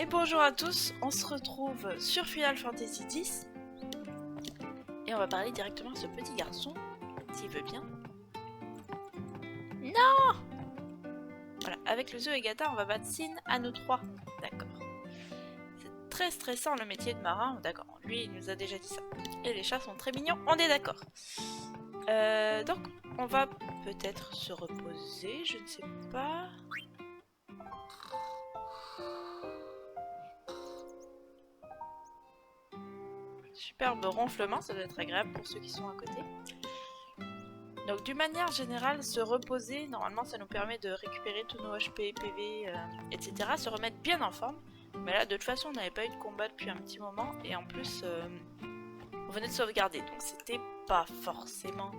Et bonjour à tous, on se retrouve sur Final Fantasy X. Et on va parler directement à ce petit garçon, s'il veut bien. Non! Voilà, avec le Zo et Gata, on va battre Sin à nous trois. D'accord. C'est très stressant le métier de marin, d'accord. Lui, il nous a déjà dit ça. Et les chats sont très mignons, on est d'accord. Donc, on va peut-être se reposer, je ne sais pas... Superbe ronflement, ça doit être agréable pour ceux qui sont à côté. Donc d'une manière générale, se reposer, normalement ça nous permet de récupérer tous nos HP, PV, etc. Se remettre bien en forme. Mais là de toute façon on n'avait pas eu de combat depuis un petit moment et en plus on venait de sauvegarder. Donc c'était pas forcément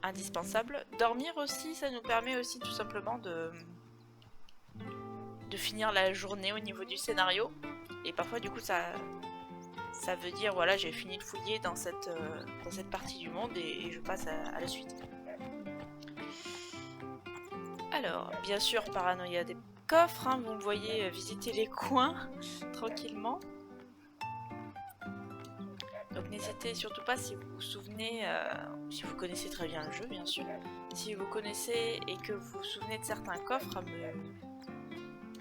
indispensable. Dormir aussi, ça nous permet aussi tout simplement de finir la journée au niveau du scénario. Et parfois du coup ça veut dire, voilà, j'ai fini de fouiller dans cette partie du monde et je passe à la suite. Alors, bien sûr, paranoïa des coffres, hein, vous me voyez visiter les coins tranquillement. Donc n'hésitez surtout pas si vous vous souvenez, si vous connaissez très bien le jeu, bien sûr, si vous connaissez et que vous vous souvenez de certains coffres,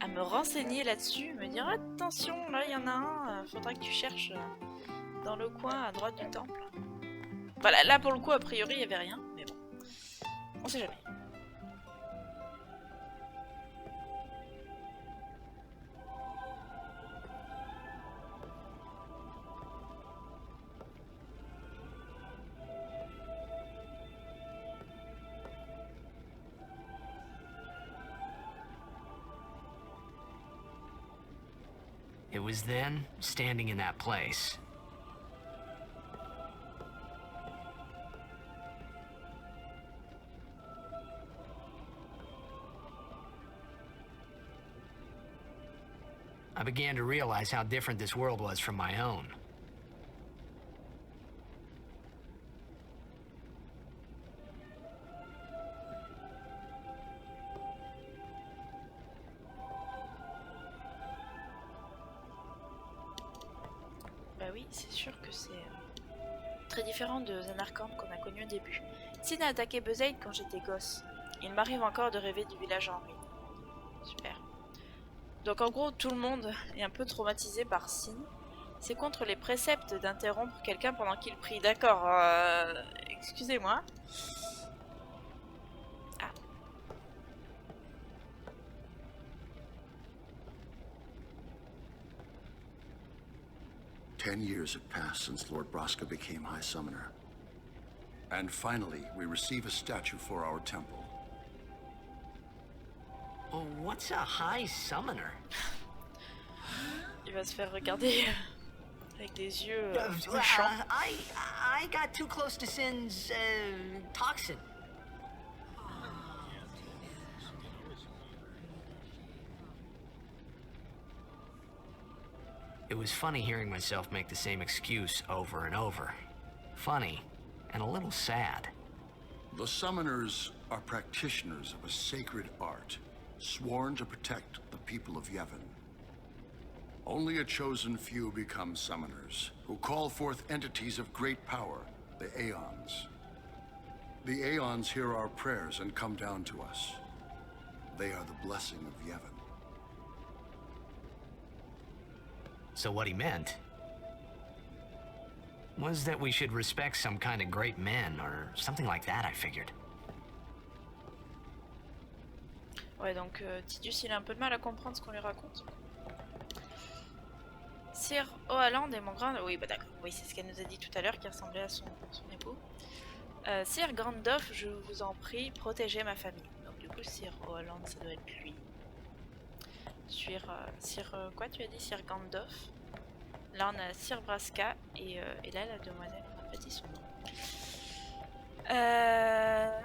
à me renseigner là-dessus, me dire attention, là il y en a un, faudra que tu cherches dans le coin à droite du temple. Voilà, là pour le coup, a priori, il n'y avait rien, mais bon, on sait jamais. It was then, standing in that place. I began to realize how different this world was from my own. Bah oui, c'est sûr que c'est très différent de Zanarkand qu'on a connu au début. Sin a attaqué Besaid quand j'étais gosse. Il m'arrive encore de rêver du village en ruine. Super. Donc en gros, tout le monde est un peu traumatisé par Sin. C'est contre les préceptes d'interrompre quelqu'un pendant qu'il prie. D'accord, excusez-moi. Ah. Ten years have passed since Lord Braska became High Summoner. And finally, we receive a statue for our temple. Oh, what's a High Summoner? Il va se faire regarder avec des yeux méchants. I got too close to Sin's toxin. It was funny hearing myself make the same excuse over and over. Funny, and a little sad. The Summoners are practitioners of a sacred art, sworn to protect the people of Yevon. Only a chosen few become Summoners, who call forth entities of great power, the Aeons. The Aeons hear our prayers and come down to us. They are the blessing of Yevon. So what he meant was that we should respect some kind of great men, or something like that, I figured. Ouais, donc Tidus, il a un peu de mal à comprendre ce qu'on lui raconte. Sir Oaland est mon grand... Oui, bah d'accord. Oui, c'est ce qu'elle nous a dit tout à l'heure, qui ressemblait à son époux. Sir Grandoff, je vous en prie, protégez ma famille. Donc du coup, Sir Oaland, ça doit être lui. Quoi tu as dit, Sir Gandalf. Là on a Sir Braska et là la demoiselle, on n'a pas dit son nom.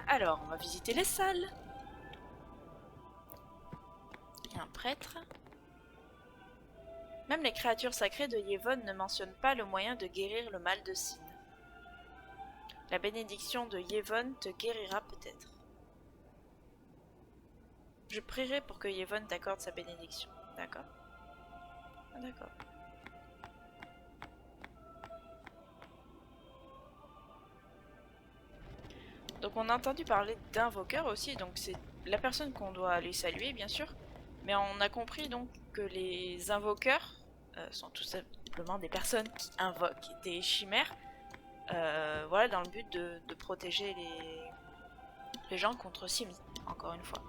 Alors on va visiter les salles. Il y a un prêtre. Même les créatures sacrées de Yevon ne mentionnent pas le moyen de guérir le mal de Sin. La bénédiction de Yevon te guérira peut-être. Je prierai pour que Yevon t'accorde sa bénédiction, d'accord? Ah, d'accord. Donc on a entendu parler d'invoqueurs aussi, donc c'est la personne qu'on doit aller saluer bien sûr, mais on a compris donc que les invoqueurs sont tout simplement des personnes qui invoquent des chimères, voilà, dans le but de protéger les gens contre Sims, encore une fois.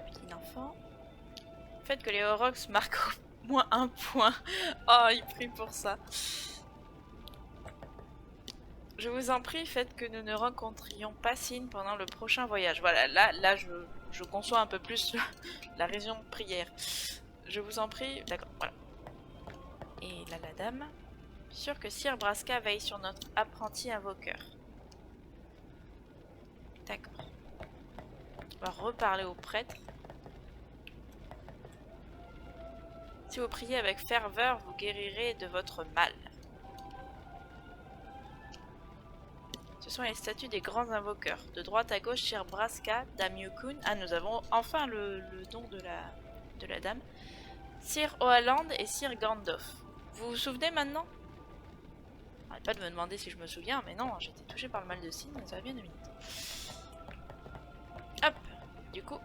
Petit enfant. Le fait que les Aurochs marquent au moins un point. Oh, il prie pour ça. Je vous en prie, faites que nous ne rencontrions pas Sin pendant le prochain voyage. Voilà, là je conçois un peu plus la raison de prière. Je vous en prie, d'accord, voilà. Et là, la dame. Sûr que Sir Braska veille sur notre apprenti invoqueur. D'accord. On va reparler au prêtre. Si vous priez avec ferveur, vous guérirez de votre mal. Ce sont les statues des grands invoqueurs. De droite à gauche, Sir Braska, Dame Yukun. Ah, nous avons enfin le don de la dame. Sir Oaland et Sir Gandalf. Vous vous souvenez maintenant? Arrête pas de me demander si je me souviens, mais non, j'ai été touchée par le mal de Sin, ça va bien 2 minutes. Hop, du coup,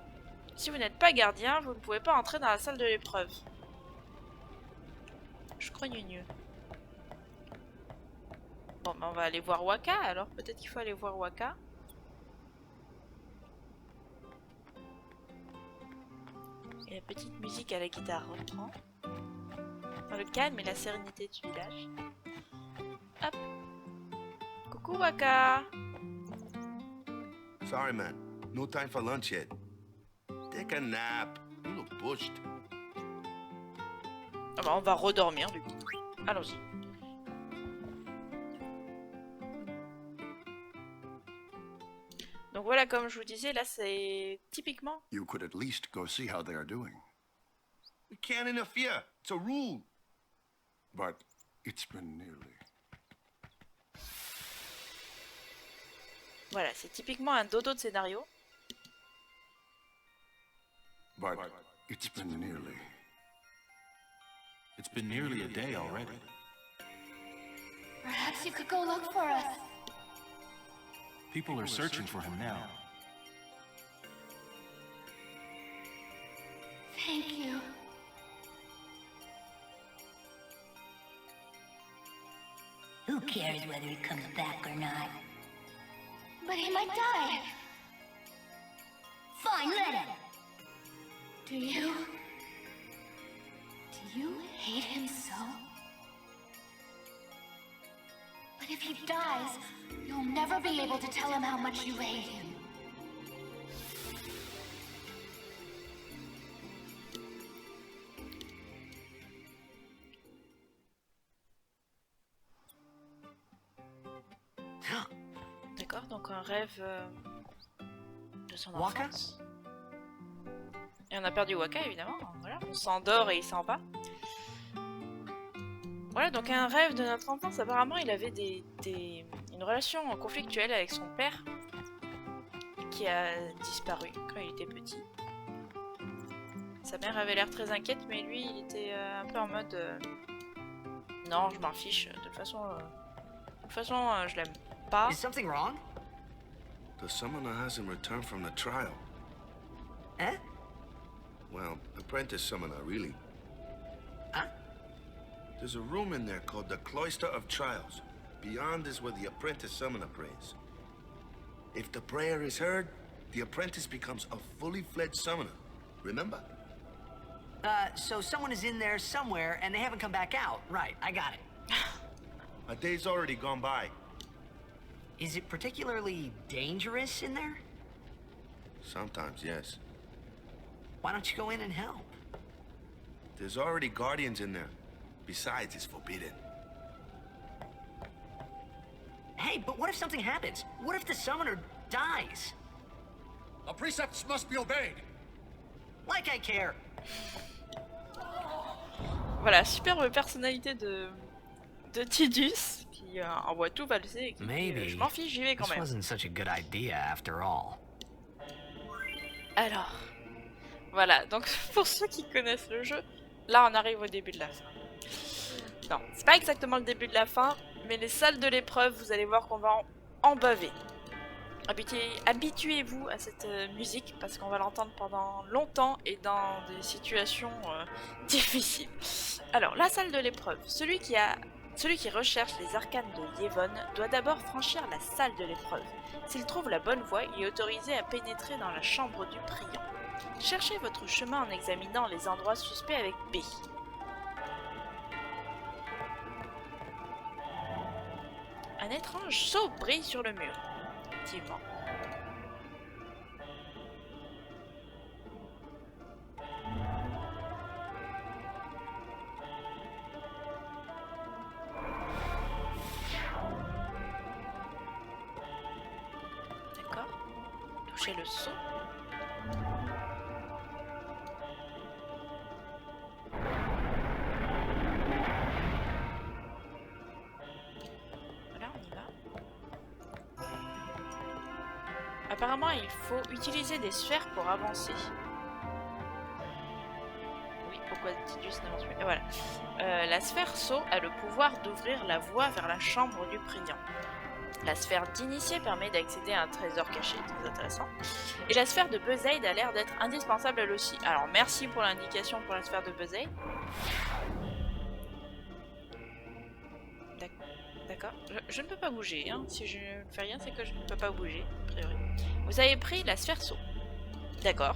si vous n'êtes pas gardien, vous ne pouvez pas entrer dans la salle de l'épreuve. Je crois mieux. Bon, ben on va aller voir Wakka, alors peut-être qu'il faut aller voir Wakka. Et la petite musique à la guitare reprend. Dans le calme et la sérénité du village. Hop. Coucou Wakka. Sorry, man. No time for lunch yet. Take a nap. You look pushed. Ah bah on va redormir du coup. Allons-y. Donc voilà, comme je vous disais, là c'est typiquement... You could at least go see how they are doing. We can't interfere. It's a rule. But it's been nearly. Voilà, c'est typiquement un dodo de scénario. But it's been nearly. It's been nearly a day already. Perhaps you could go look for us. People are searching for him now. Thank you. Who cares whether he comes back or not? But he might die. Fine, let him. Do you hate him so? But if he dies, you'll never be able to tell him how much you hate him. D'accord, donc un rêve de son Wakka? enfance. Et on a perdu Wakka évidemment, voilà, on s'endort et il s'en va. Voilà, donc un rêve de notre enfance, apparemment il avait une relation conflictuelle avec son père qui a disparu quand il était petit. Sa mère avait l'air très inquiète, mais lui il était un peu en mode non, je m'en fiche, de toute façon je l'aime pas. Is something wrong? The summoner hasn't returned from the trial. Eh? Well, apprentice summoner, really. Huh? There's a room in there called the Cloister of Trials. Beyond is where the apprentice summoner prays. If the prayer is heard, the apprentice becomes a fully fledged summoner. Remember? So someone is in there somewhere and they haven't come back out. Right, I got it. A day's already gone by. Is it particularly dangerous in there? Sometimes, yes. Why don't you go in and help? There's already guardians in there. Besides, it's forbidden. Hey, but what if something happens? What if the summoner dies? The precepts must be obeyed. Like I care. Voilà, superbe personnalité de Tidus qui envoie tout valser et qui dit, Maybe je m'en fiche, j'y vais quand this même. wasn't such a good idea after all. Alors, Voilà, donc pour ceux qui connaissent le jeu, là on arrive au début de la fin. Non, c'est pas exactement le début de la fin, mais les salles de l'épreuve, vous allez voir qu'on va en baver. Habituez-vous à cette musique parce qu'on va l'entendre pendant longtemps et dans des situations difficiles. Alors, la salle de l'épreuve. Celui qui recherche les arcanes de Yevon doit d'abord franchir la salle de l'épreuve. S'il trouve la bonne voie, il est autorisé à pénétrer dans la chambre du priant. Cherchez votre chemin en examinant les endroits suspects avec B. Un étrange sceau brille sur le mur. Effectivement. D'accord. Touchez le sceau. Apparemment, il faut utiliser des sphères pour avancer. Oui, pourquoi Tidus n'avance plus? Et voilà. La sphère Sceau a le pouvoir d'ouvrir la voie vers la chambre du priant. La sphère d'initié permet d'accéder à un trésor caché, très intéressant. Et la sphère de Buzzaid a l'air d'être indispensable elle aussi. Alors, merci pour l'indication pour la sphère de Buzzaid. D'accord. Je ne peux pas bouger. Hein. Si je ne fais rien, c'est que je ne peux pas bouger, a priori. Vous avez pris la sphère Sceau. D'accord.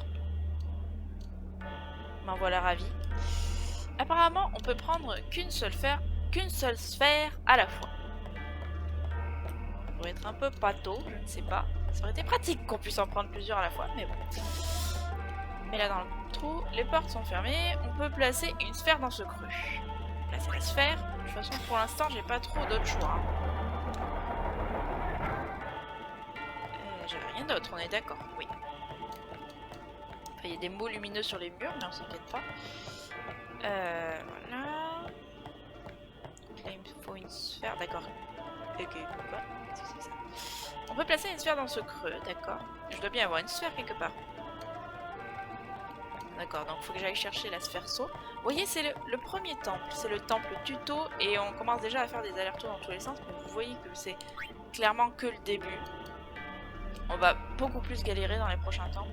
M'en voilà ravi. Apparemment, on peut prendre qu'une seule sphère à la fois. Ça pourrait être un peu pâteau, je ne sais pas. Ça aurait été pratique qu'on puisse en prendre plusieurs à la fois, mais bon. Mais là, dans le trou, les portes sont fermées. On peut placer une sphère dans ce creux. Placer la sphère. De toute façon, pour l'instant, j'ai pas trop d'autres choix. J'avais rien d'autre, on est d'accord, oui. Enfin, il y a des mots lumineux sur les murs, mais on s'inquiète pas. Voilà. Donc là, il me faut une sphère, d'accord. Ok, pourquoi? Qu'est-ce que c'est ça? On peut placer une sphère dans ce creux, d'accord. Je dois bien avoir une sphère quelque part. D'accord, donc il faut que j'aille chercher la sphère Sceau. Vous voyez, c'est le premier temple, c'est le temple tuto, et on commence déjà à faire des allers-retours dans tous les sens, mais vous voyez que c'est clairement que le début. On va beaucoup plus galérer dans les prochains temps.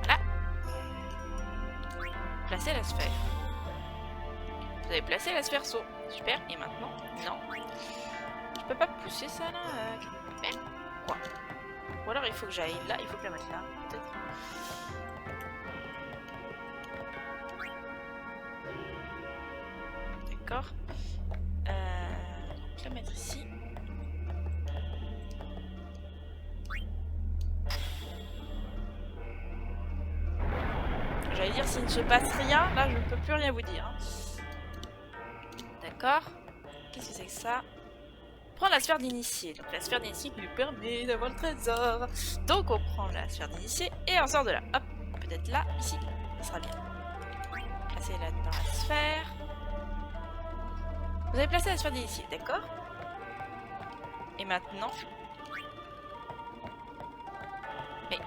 Voilà. Placez la sphère. Vous avez placé la sphère Sceau. Super. Et maintenant? Non. Je peux pas pousser ça là. Merde. Quoi? Ou alors il faut que j'aille là. Il faut que je la mette là. Peut-être. D'accord. Donc la mettre ici. J'allais dire s'il ne se passe rien, là je ne peux plus rien vous dire. D'accord. Qu'est-ce que c'est que ça? Prends la sphère d'initié. Donc la sphère d'initié qui nous permet d'avoir le trésor. Donc on prend la sphère d'initié et on sort de là. Hop, peut-être là, ici, ça sera bien. Placez-la dans la sphère. Vous avez placé la sphère d'initié, d'accord? Et maintenant... Mais...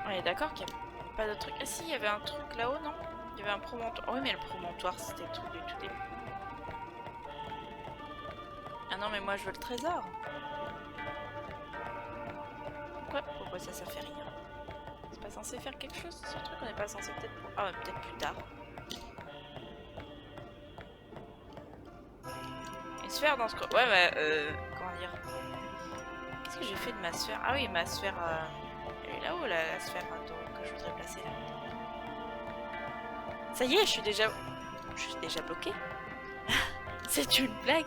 On est d'accord qu'il n'y a pas de truc. Ah si, il y avait un truc là-haut, non? Il y avait un promontoire. Oh oui, mais le promontoire, c'était le truc du tout début. Ah non, mais moi je veux le trésor. Pourquoi ça fait rien? C'est pas censé faire quelque chose ce truc? On n'est pas censé peut-être... Ah ouais, peut-être plus tard. Une sphère dans ce... Ouais, bah, comment dire? Qu'est-ce que j'ai fait de ma sphère? Ah oui, ma sphère... Elle est là-haut, la sphère que je voudrais placer là. Ça y est, je suis déjà bloquée. C'est une blague.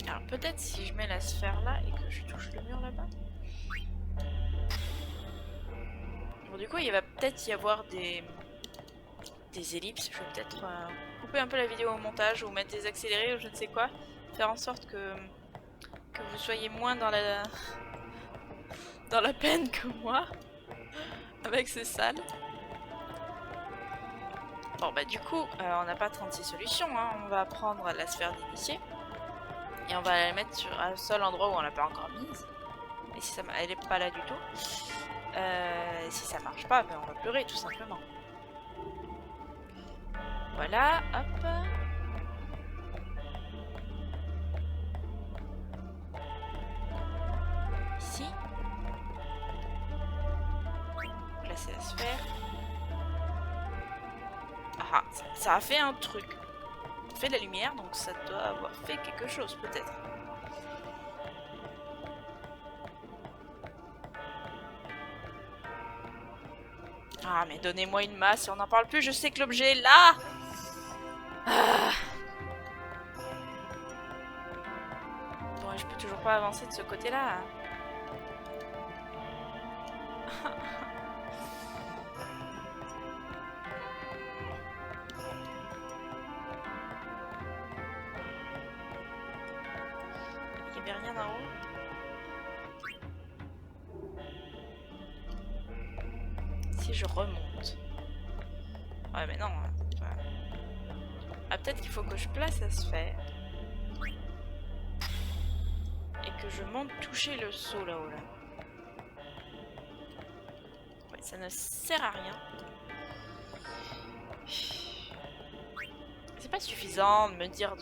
Alors peut-être si je mets la sphère là et que je touche le mur là-bas. Bon, du coup, il va peut-être y avoir des ellipses. Je vais peut-être couper un peu la vidéo au montage ou mettre des accélérés ou je ne sais quoi. Faire en sorte que vous soyez moins dans la peine que moi. Avec ces salles. Bon bah du coup, on n'a pas 36 solutions. Hein. On va prendre la sphère d'initié. Et on va la mettre sur un seul endroit où on l'a pas encore mise. Et si ça, elle est pas là du tout. Si ça marche pas, ben on va pleurer tout simplement. Voilà, hop. Ici. Placer la sphère. Ah, ça a fait un truc. Ça fait de la lumière, donc ça doit avoir fait quelque chose peut-être. Ah mais donnez-moi une masse, si on n'en parle plus, je sais que l'objet est là. Ah. Bon, je peux toujours pas avancer de ce côté-là. Il n'y avait rien en haut. Si je remonte. Ouais mais non. Ah peut-être qu'il faut que je place la sphère. Et que je monte toucher le seau là-haut là. Ouais, ça ne sert à rien. C'est pas suffisant de me dire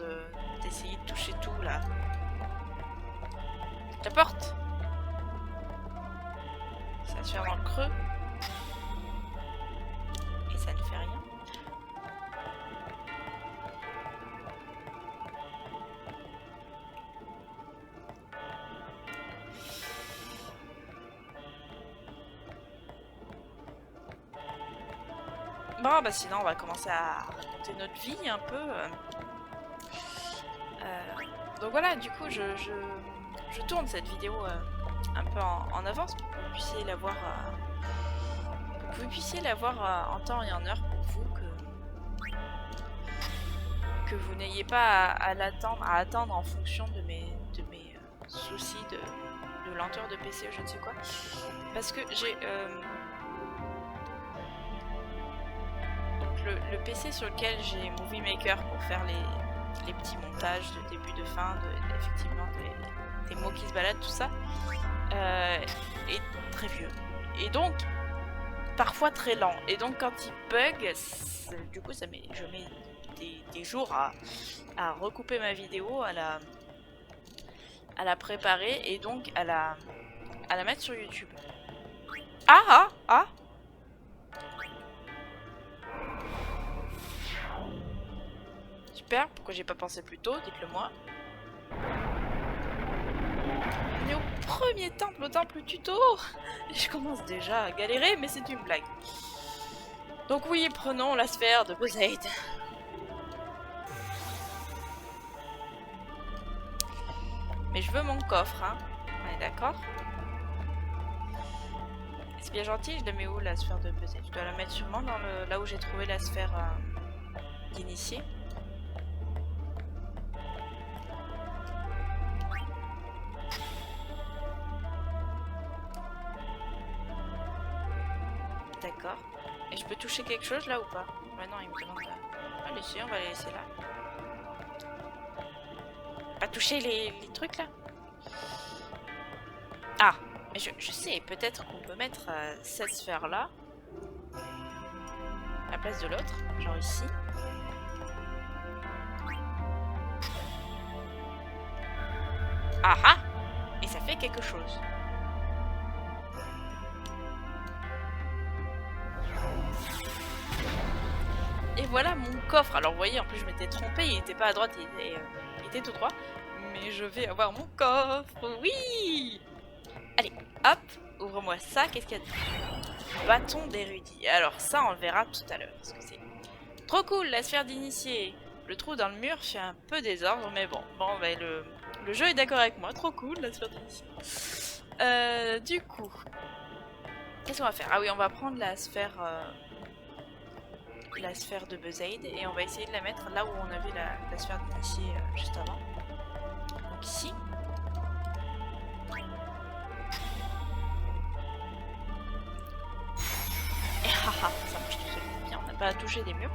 d'essayer de toucher tout là. La porte. Ça va se faire dans le creux. Et ça ne fait rien. Bon bah sinon on va commencer à raconter notre vie un peu. Donc voilà, du coup je tourne cette vidéo un peu en avance pour que vous puissiez la voir, en temps et en heure pour vous, que vous n'ayez pas à attendre en fonction de mes soucis de lenteur de PC ou je ne sais quoi. Parce que j'ai le PC sur lequel j'ai Movie Maker pour faire les petits montages de début de fin, effectivement des mots qui se baladent, tout ça, est très vieux. Et donc, parfois très lent. Et donc quand il bug, du coup je mets des jours à recouper ma vidéo, à la préparer et donc à la mettre sur YouTube. Ah. Super, pourquoi j'ai pas pensé plus tôt, dites-le moi. On est au premier temple, au temple tuto. Je commence déjà à galérer, mais c'est une blague. Donc oui, prenons la sphère de Besaid. Mais je veux mon coffre, hein. On est d'accord? C'est bien gentil, je la mets où la sphère de Besaid? Je dois la mettre sûrement dans là où j'ai trouvé la sphère d'initié. D'accord. Et je peux toucher quelque chose là ou pas? Ouais non, il me demande là. Allez, si, on va les laisser là. Pas toucher les trucs là? Ah, mais je sais, peut-être qu'on peut mettre cette sphère là à la place de l'autre, genre ici. Ah ah! Et ça fait quelque chose. Et voilà mon coffre. Alors vous voyez, en plus je m'étais trompée, il était pas à droite, il était tout droit. Mais je vais avoir mon coffre, oui! Allez, hop, ouvre-moi ça, qu'est-ce qu'il y a dedans? Bâton d'érudit. Alors ça on le verra tout à l'heure, parce que c'est trop cool, la sphère d'initié. Le trou dans le mur fait un peu désordre, mais bon, ben, le jeu est d'accord avec moi, trop cool la sphère d'initié. Du coup, qu'est-ce qu'on va faire? Ah oui, on va prendre la sphère la sphère de Besaid et on va essayer de la mettre là où on avait la sphère d'initié juste avant. Donc ici. Et haha, ça marche tout seul. Bien, on n'a pas à toucher des murs.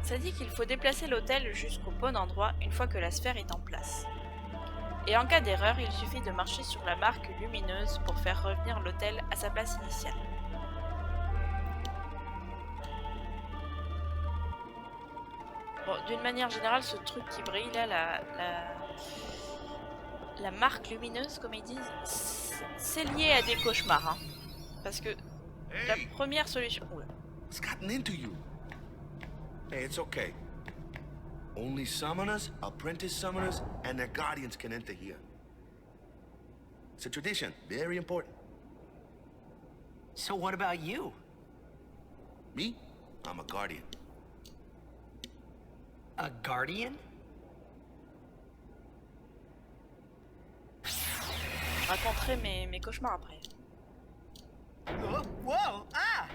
Ça dit qu'il faut déplacer l'autel jusqu'au bon endroit une fois que la sphère est en place. Et en cas d'erreur, il suffit de marcher sur la marque lumineuse pour faire revenir l'autel à sa place initiale. Bon, d'une manière générale, ce truc qui brille là, la marque lumineuse, comme ils disent, c'est lié à des cauchemars. Hein. Parce que la première solution... Oula. It's gotten into you. Hey, it's okay. Only summoners, apprentice summoners, and their guardians can enter here. It's a tradition, very important. So what about you? Me? I'm a guardian. A guardian? Je raconterai mes cauchemars après. Whoa! Ah!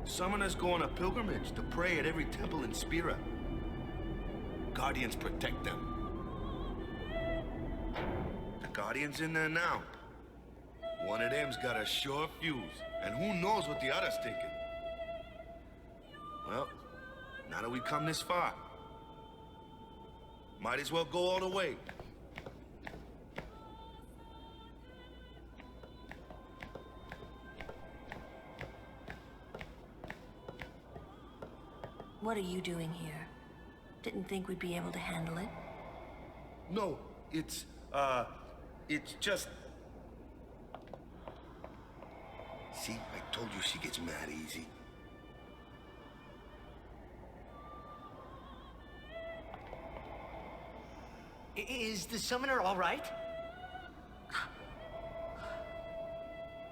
Summoners go on a pilgrimage to pray at every temple in Spira. Guardians protect them. The Guardian's in there now. One of them's got a short fuse, and who knows what the other's thinking. Well, now that we've come this far, might as well go all the way. What are you doing here? Didn't think we'd be able to handle it. No, it's just... See, I told you she gets mad easy. Is the summoner all right?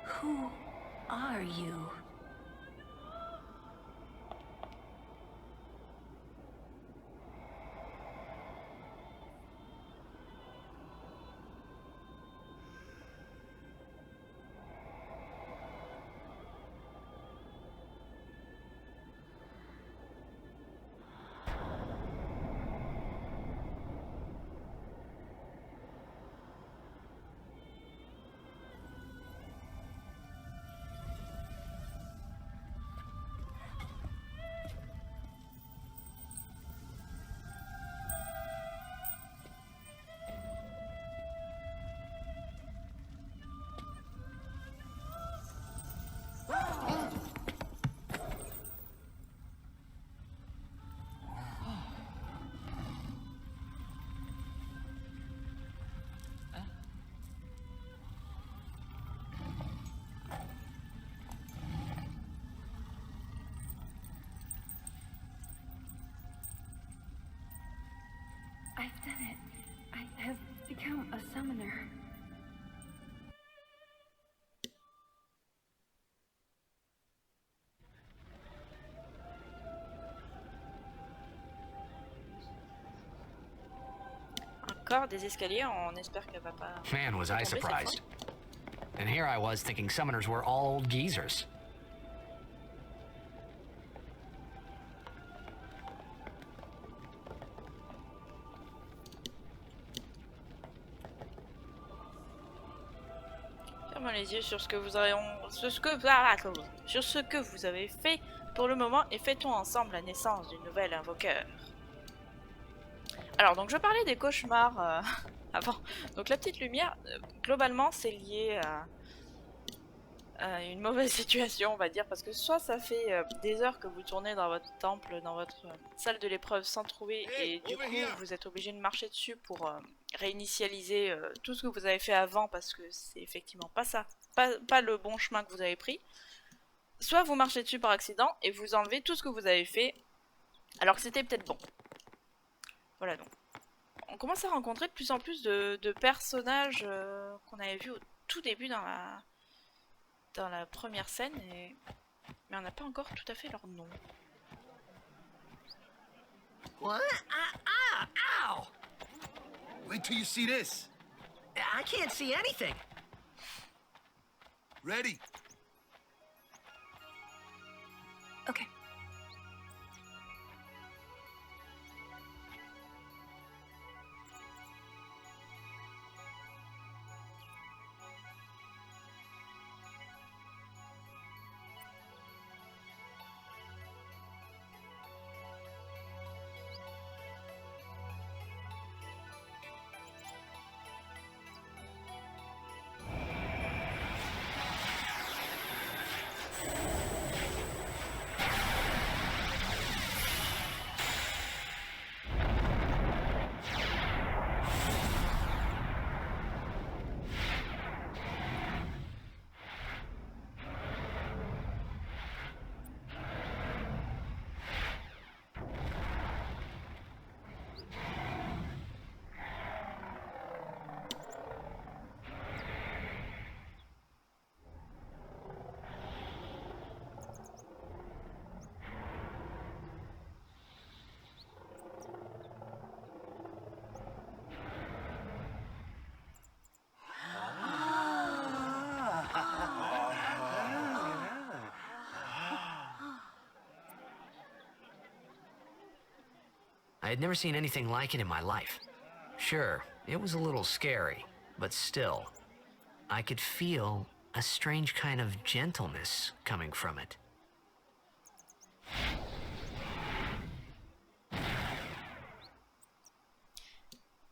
Who are you? I've done it. I have become a summoner. Encore des escaliers, on espère qu'elle va pas... Man, was I tomber cette fois. surprised. And here I was thinking summoners were all old geezers. Fermons les yeux sur ce que vous avez... sur ce que vous avez fait pour le moment et fêtons ensemble la naissance du nouvel invoqueur. Alors, donc je parlais des cauchemars avant. Donc la petite lumière, globalement, c'est lié à une mauvaise situation, on va dire, parce que soit ça fait des heures que vous tournez dans votre temple, dans votre salle de l'épreuve sans trouver, et du coup vous êtes obligé de marcher dessus pour réinitialiser tout ce que vous avez fait avant, parce que c'est effectivement pas ça, pas le bon chemin que vous avez pris. Soit vous marchez dessus par accident et vous enlevez tout ce que vous avez fait, alors que c'était peut-être bon. Voilà, donc on commence à rencontrer de plus en plus de personnages qu'on avait vus au tout début dans la première scène, mais on n'a pas encore tout à fait leur nom. What? Ow! Wait till you see this. I can't see anything. Ready. Okay. I had never seen anything like it in my life. Sure, it was a little scary, but still, I could feel a strange kind of gentleness coming from it.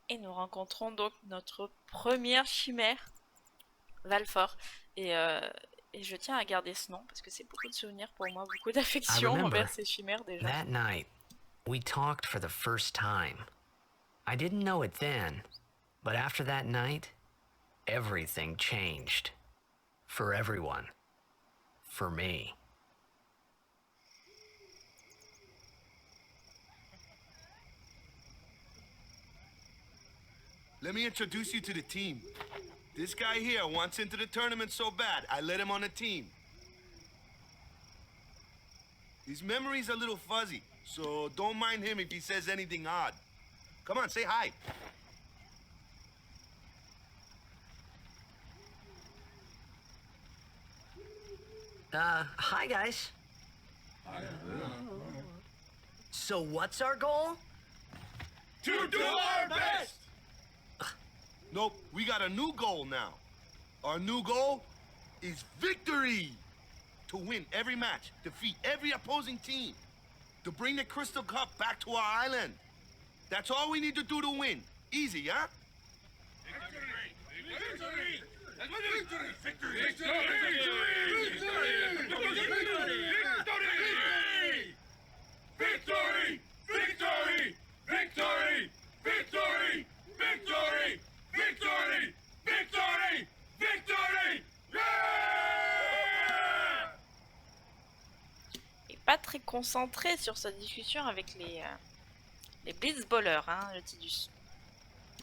Et nous rencontrons donc notre première chimère, Valfor. Et je tiens à garder ce nom parce que c'est beaucoup de souvenirs pour moi, beaucoup d'affection envers ces chimères déjà. That night, we talked for the first time. I didn't know it then, but after that night, everything changed. For everyone. For me. Let me introduce you to the team. This guy here wants into the tournament so bad, I let him on the team. His memory's a little fuzzy, so don't mind him if he says anything odd. Come on, say hi. Hi guys. So what's our goal? To do our best! Nope, we got a new goal now. Our new goal is victory! To win every match, defeat every opposing team, to bring the Crystal Cup back to our island. That's all we need to do to win. Easy, huh? Victory! Victory! Victory! Victory! Victory! Victory! Victory! Victory! Victory! Victory! Victory! Victory! Yeah! Il est pas très concentré sur sa discussion avec les Blitzballers, hein, le Tidus.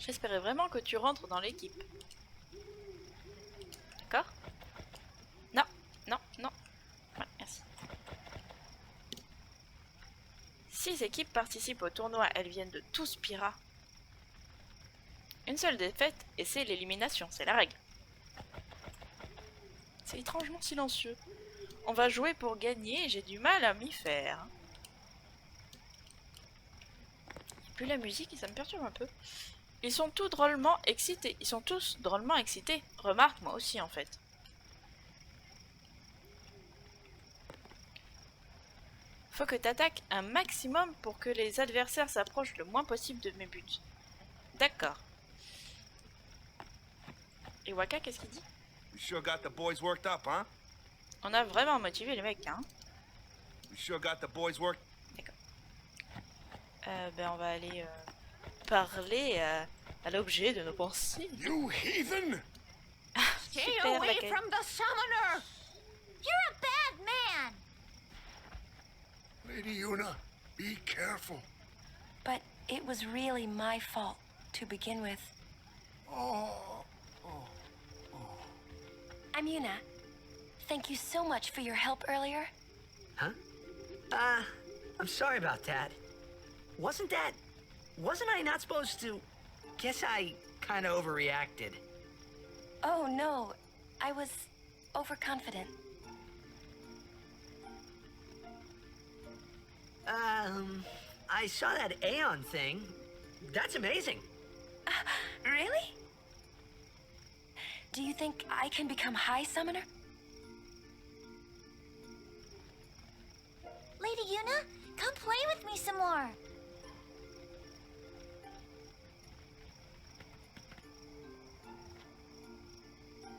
J'espérais vraiment que tu rentres dans l'équipe. D'accord? Non, non, non. Ouais, merci. 6 équipes participent au tournoi, elles viennent de tout Spira. Une seule défaite et c'est l'élimination, c'est la règle. C'est étrangement silencieux. On va jouer pour gagner et j'ai du mal à m'y faire. Puis la musique et ça me perturbe un peu. Ils sont tous drôlement excités. Ils sont tous drôlement excités. Remarque, moi aussi en fait. Faut que t'attaques un maximum pour que les adversaires s'approchent le moins possible de mes buts. D'accord. Et Waka, qu'est-ce qu'il dit? We sure got the boys worked up, huh? On a vraiment motivé les mecs, hein. We sure got the boys worked. D'accord. Ben on va aller parler à l'objet de nos pensées. You heathen! Stay Super, away laquelle. from the summoner! You're a bad man! Lady Una, be careful. But it was really my fault to begin with. I'm Yuna. Thank you so much for your help earlier. Huh? I'm sorry about that. Wasn't I not supposed to? Guess I kinda overreacted. Oh no, I was overconfident. I saw that Aeon thing. That's amazing. Really? Do you think I can become High Summoner? Lady Yuna, come play with me some more.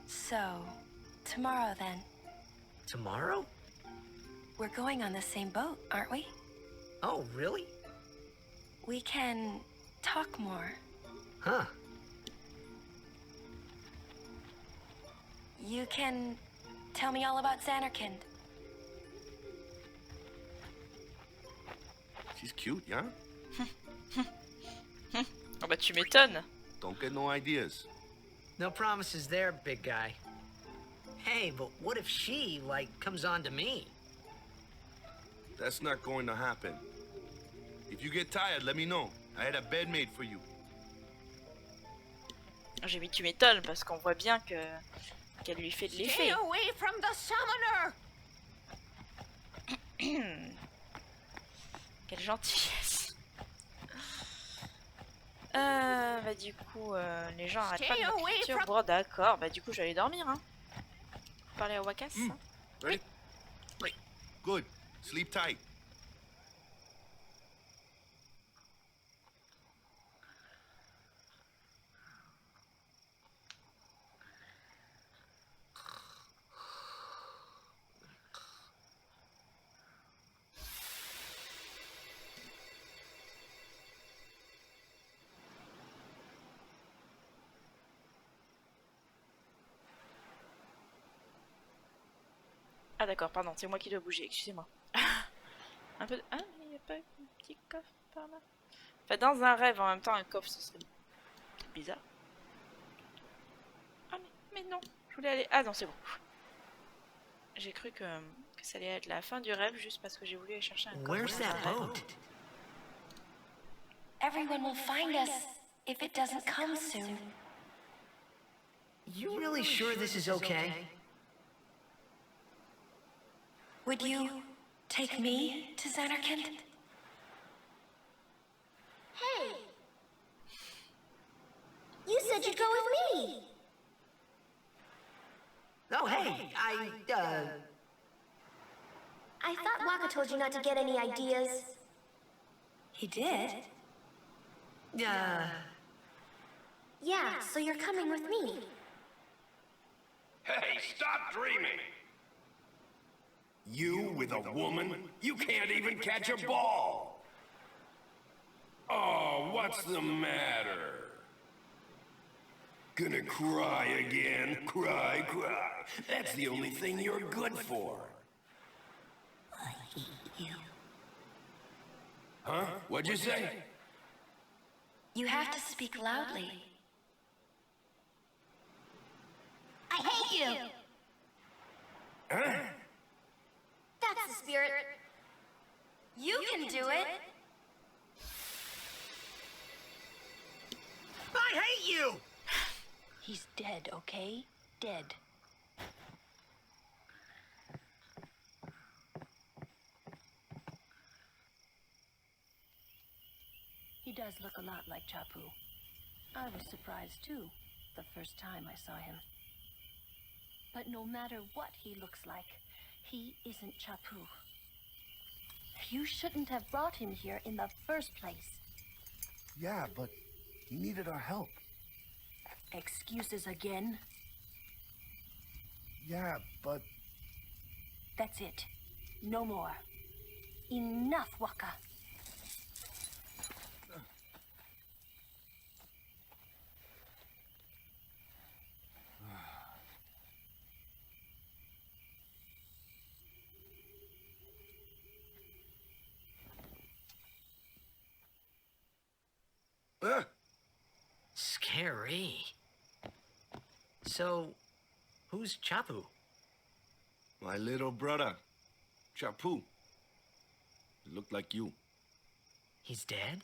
So, tomorrow then. Tomorrow? We're going on the same boat, aren't we? Oh, really? We can talk more. Huh. You can tell me all about Xanarkand. She's cute, yeah? Ah bah tu m'étonnes. Don't get no ideas. No promises there, big guy. Hey, but what if she, like, comes on to me? That's not going to happen. If you get tired, let me know. I had a bed made for you. J'ai mis tu m'étonnes parce qu'on voit bien que qu'elle lui fait de l'effet. Stay away from the summoner. Quelle gentillesse. Bah du coup, les gens arrêtent pas de me crier dessus. Bon d'accord, bah du coup j'allais dormir hein. Parler à Wakas. Hein. Ready? Oui. Good. Sleep tight. Ah d'accord, pardon, c'est moi qui dois bouger, excusez-moi. Un peu de... Ah, il n'y a pas un petit coffre par là. Enfin, dans un rêve, en même temps, un coffre, ce serait bizarre. Ah, mais non, je voulais aller... Ah non, c'est bon. J'ai cru que ça allait être la fin du rêve, juste parce que j'ai voulu aller chercher un coffre. Where's that boat? Everyone will find us if it doesn't come soon. You really sure this is okay? Would you take me to Xanarkand? Hey! You said you'd go with me! Oh, hey, I thought Waka told you not to get any ideas. He did? Yeah, so you're coming with me. Hey, stop dreaming! You with a woman? You can't even catch a ball! Oh, what's the matter? Gonna cry again? Cry, cry. That's the only thing you're good for. I hate you. Huh? What'd you say? You have to speak loudly. I hate you! Huh? That's the spirit. You can do it! I hate you! He's dead, okay? Dead. He does look a lot like Chapu. I was surprised too, the first time I saw him. But no matter what he looks like, he isn't Chapu. You shouldn't have brought him here in the first place. Yeah, but he needed our help. Excuses again? Yeah, but... That's it. No more. Enough, Waka. Scary. So, who's Chapu? My little brother, Chapu. He looked like you. He's dead?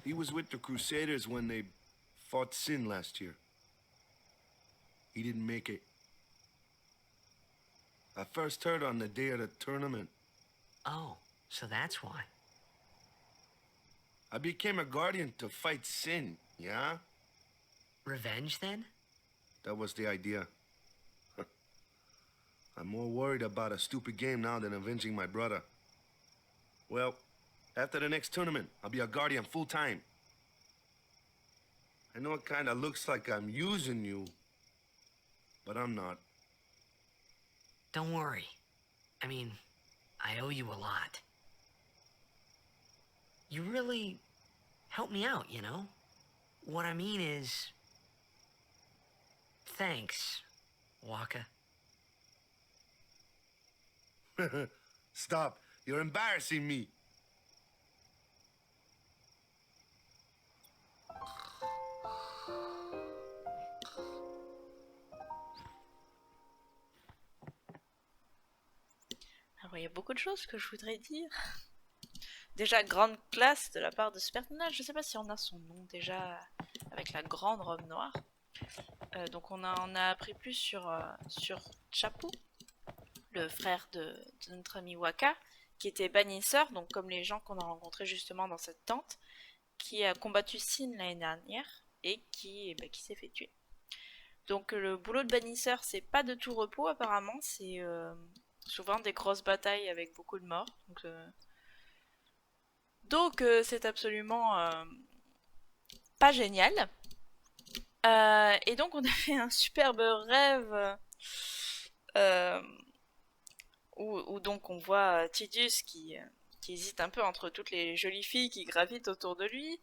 He was with the Crusaders when they fought Sin last year. He didn't make it. I first heard on the day of the tournament. Oh, so that's why. I became a guardian to fight sin, yeah? Revenge, then? That was the idea. I'm more worried about a stupid game now than avenging my brother. Well, after the next tournament, I'll be a guardian full-time. I know it kind of looks like I'm using you, but I'm not. Don't worry. I mean, I owe you a lot. You really helped me out, you know? What I mean is... Thanks, Waka. Stop. You're embarrassing me. Alors, il y a beaucoup de choses que je voudrais dire. Déjà, grande classe de la part de ce personnage. Je sais pas si on a son nom déjà, avec la grande robe noire. Donc on a appris plus sur Chapu, le frère de notre ami Waka, qui était bannisseur, donc comme les gens qu'on a rencontrés justement dans cette tente, qui a combattu Sin l'année dernière et qui s'est fait tuer. Donc le boulot de bannisseur, c'est pas de tout repos apparemment, c'est souvent des grosses batailles avec beaucoup de morts. Donc c'est absolument pas génial. Et donc on a fait un superbe rêve où donc on voit Tidus qui hésite un peu entre toutes les jolies filles qui gravitent autour de lui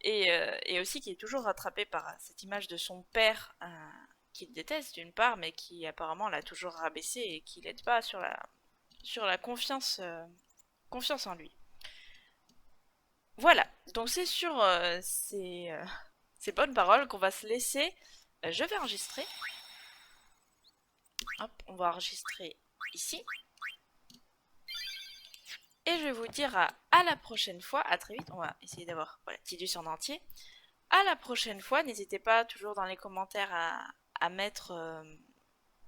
et aussi qui est toujours rattrapé par cette image de son père qu'il déteste d'une part mais qui apparemment l'a toujours rabaissé et qui l'aide pas sur la confiance en lui. Voilà, donc c'est sur ces bonnes paroles qu'on va se laisser. Je vais enregistrer. Hop, on va enregistrer ici. Et je vais vous dire à la prochaine fois. À très vite. On va essayer d'avoir Tidus en entier. À la prochaine fois. N'hésitez pas toujours dans les commentaires à mettre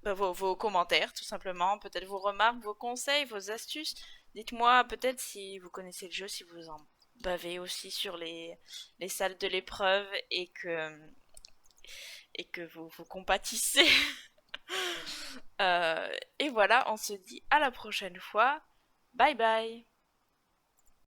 vos commentaires, tout simplement. Peut-être vos remarques, vos conseils, vos astuces. Dites-moi peut-être si vous connaissez le jeu, si vous en bavez aussi sur les salles de l'épreuve et que vous compatissez. Et voilà, on se dit à la prochaine fois. Bye bye.